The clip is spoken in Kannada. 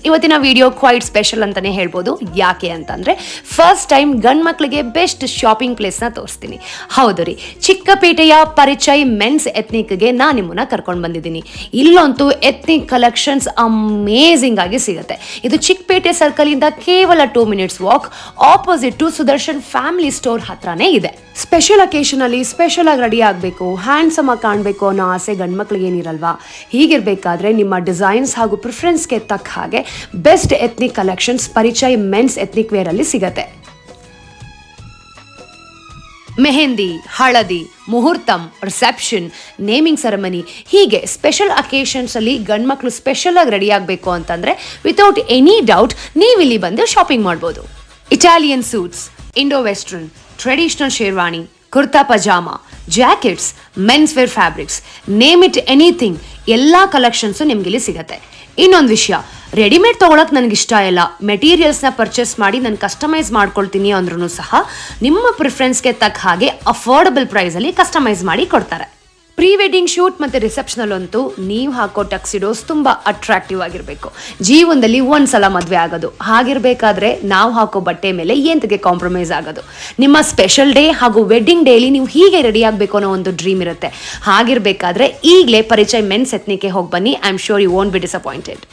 ಇವತ್ತಿನ ವಿಡಿಯೋ ಕ್ವೈಟ್ ಸ್ಪೆಷಲ್ ಅಂತಾನೆ ಹೇಳ್ಬೋದು. ಯಾಕೆ ಅಂತಂದ್ರೆ ಫಸ್ಟ್ ಟೈಮ್ ಗಂಡ್ ಮಕ್ಳಿಗೆ ಬೆಸ್ಟ್ ಶಾಪಿಂಗ್ ಪ್ಲೇಸ್ನ ತೋರಿಸ್ತೀನಿ. ಹೌದು ರೀ, ಚಿಕ್ಕಪೇಟೆಯ ಪರಿಚಯ್ ಮೆನ್ಸ್ ಎತ್ನಿಕ್ಗೆ ನಾನು ನಿಮ್ಮನ್ನ ಕರ್ಕೊಂಡು ಬಂದಿದ್ದೀನಿ. ಇಲ್ಲಂತೂ ಎತ್ನಿಕ್ ಕಲೆಕ್ಷನ್ಸ್ ಅಮೇಝಿಂಗ್ ಆಗಿ ಸಿಗುತ್ತೆ. ಇದು ಚಿಕ್ಕಪೇಟೆ ಸರ್ಕಲ್ ಇಂದ ಕೇವಲ 2 minutes ವಾಕ್, opposite to Sudarshan family store ಹತ್ರನೇ ಇದೆ. ಸ್ಪೆಷಲ್ ಅಕೇಶನ್ ಅಲ್ಲಿ ಸ್ಪೆಷಲ್ ಆಗಿ ರೆಡಿ ಆಗಬೇಕು, ಹ್ಯಾಂಡ್ಸಮ್ ಆಗಿ ಕಾಣಬೇಕು ಅನ್ನೋ ಆಸೆ ಗಂಡ್ ಮಕ್ಳಿಗೆ ಏನಿರಲ್ವಾ? ಹೀಗಿರ್ಬೇಕಾದ್ರೆ ನಿಮ್ಮ ಡಿಸೈನ್ಸ್ ಹಾಗೂ ಪ್ರಿಫರೆನ್ಸ್ಗೆ ತಕ್ಕ ಹಾಗೆ ಬೆಸ್ಟ್ ಎತ್ನಿಕ್ ಕಲೆಕ್ಷನ್ಸ್ ಪರಿಚಯ್ ಮೆನ್ಸ್ ಎತ್ನಿಕ್ ವೇರ್ ಅಲ್ಲಿ ಸಿಗತ್ತೆ. Mehendi, haldi, muhurtham, reception, naming ceremony ಹೀಗೆ ಸ್ಪೆಷಲ್ ಅಕೇಶನ್ಸ್ ಅಲ್ಲಿ ಗಂಡ್ ಮಕ್ಳು ಸ್ಪೆಷಲ್ ಆಗಿ ರೆಡಿ ಆಗಬೇಕು ಅಂತಂದ್ರೆ ವಿತೌಟ್ ಎನಿ ಡೌಟ್ ನೀವಿಲ್ಲಿ ಬಂದು ಶಾಪಿಂಗ್ ಮಾಡ್ಬೋದು. Italian suits, Indo western, traditional sherwani, kurta pajama, jackets, men's wear fabrics, name it anything, ಎಲ್ಲ ಕಲೆಕ್ಷನ್ಸು ನಿಮ್ಗೆ ಇಲ್ಲಿ ಸಿಗತ್ತೆ. ಇನ್ನೊಂದು ವಿಷಯ, ರೆಡಿಮೇಡ್ ತೊಗೊಳಕ್ಕೆ ನನಗೆ ಇಷ್ಟ ಇಲ್ಲ, ಮೆಟೀರಿಯಲ್ಸ್ನ ಪರ್ಚೇಸ್ ಮಾಡಿ ನಾನು ಕಸ್ಟಮೈಸ್ ಮಾಡ್ಕೊಳ್ತೀನಿ ಅಂದ್ರೂ ಸಹ ನಿಮ್ಮ ಪ್ರಿಫರೆನ್ಸ್ಗೆ ತಕ್ಕ ಹಾಗೆ ಅಫೋರ್ಡಬಲ್ ಪ್ರೈಸಲ್ಲಿ ಕಸ್ಟಮೈಸ್ ಮಾಡಿ ಕೊಡ್ತಾರೆ. ಪ್ರೀ ವೆಡ್ಡಿಂಗ್ ಶೂಟ್ ಮತ್ತು ರಿಸೆಪ್ಷನಲ್ಲಂತೂ ನೀವು ಹಾಕೋ ಟಕ್ಸಿಡೋಸ್ ತುಂಬ ಅಟ್ರಾಕ್ಟಿವ್ ಆಗಿರಬೇಕು. ಜೀವನದಲ್ಲಿ ಒಂದ್ಸಲ ಮದುವೆ ಆಗೋದು, ಹಾಗಿರ್ಬೇಕಾದ್ರೆ ನಾವು ಹಾಕೋ ಬಟ್ಟೆ ಮೇಲೆ ಎಂತಕ್ಕೆ ಕಾಂಪ್ರಮೈಸ್ ಆಗೋದು? ನಿಮ್ಮ ಸ್ಪೆಷಲ್ ಡೇ ಹಾಗೂ ವೆಡ್ಡಿಂಗ್ ಡೇಲಿ ನೀವು ಹೀಗೆ ರೆಡಿ ಆಗಬೇಕು ಅನ್ನೋ ಒಂದು ಡ್ರೀಮ್ ಇರುತ್ತೆ. ಹಾಗಿರ್ಬೇಕಾದ್ರೆ ಈಗಲೇ ಪರಿಚಯ್ ಮೆನ್ಸ್ ಎತ್ನಿಕ್ಗೆ ಹೋಗಿ ಬನ್ನಿ. I am sure you won't be disappointed.